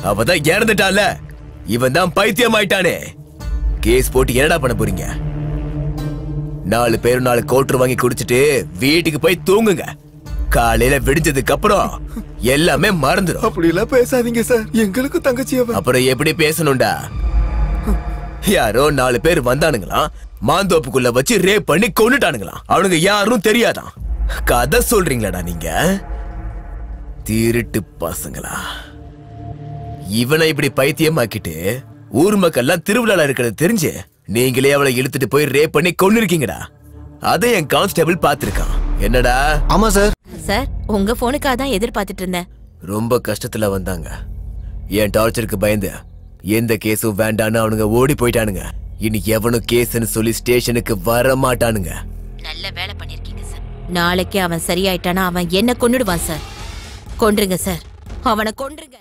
அவதான் இறந்துட்டால. இவன் தான் பைத்தியம் ஆயிட்டானே. கேஸ் போட்டு என்னடா பண்ண போறீங்க? 4 பேரும் 4 கோட்டர் வாங்கி குடிச்சிட்டு வீட்டுக்கு போய் தூங்குங்க. காலையில விடிஞ்சதுக்கு அப்புறம் எல்லாமே மறந்துடும். அப்படி எல்லாம் பேசாதீங்க சார், எங்களுக்கு தங்கச்சி. அப்புறம் எப்படி பேசணும்டா? யாரோ 4 பேர் வந்தானுங்களாம், மாந்தோப்புக்குள்ள வச்சு ரேப் பண்ணி கொன்னுட்டானுங்களாம். அவனுங்க யாரும் தெரியாதான். கதை சொல்றீங்களாடா நீங்க? திருட்டு பசங்களா. இவனை இப்படி பைத்தியமாக்கிட்டு ஊர் மக்கள்லாம் திருவிழால இருக்கிறது தெரிஞ்சு நீங்களே அவளை இழுத்துட்டு போய் ரேப் பண்ணி கொன்னு இருக்கீங்கடா. அதை என் கான்ஸ்டபிள் பாத்திருக்கான். என்னடா? ஆமா சார். சார், உங்க போனுக்காக தான் எதிர்பார்த்துட்டு இருந்தேன். ரொம்ப கஷ்டத்துல வந்தாங்க. என் டார்ச்சருக்கு பயந்து எந்த கேஸும் வேண்டான்னு அவனுங்க ஓடி போயிட்டானுங்க. இனி எவனும் கேஸ்ன்னு சொல்லி ஸ்டேஷனுக்கு வர மாட்டானுங்க. நல்ல வேலை பண்ணிருக்கீங்க சார். நாளைக்கு அவன் சரியாயிட்டானா அவன் என்ன கொன்னுடுவான் சார். கொன்றுங்க சார், அவனை கொன்றுங்க.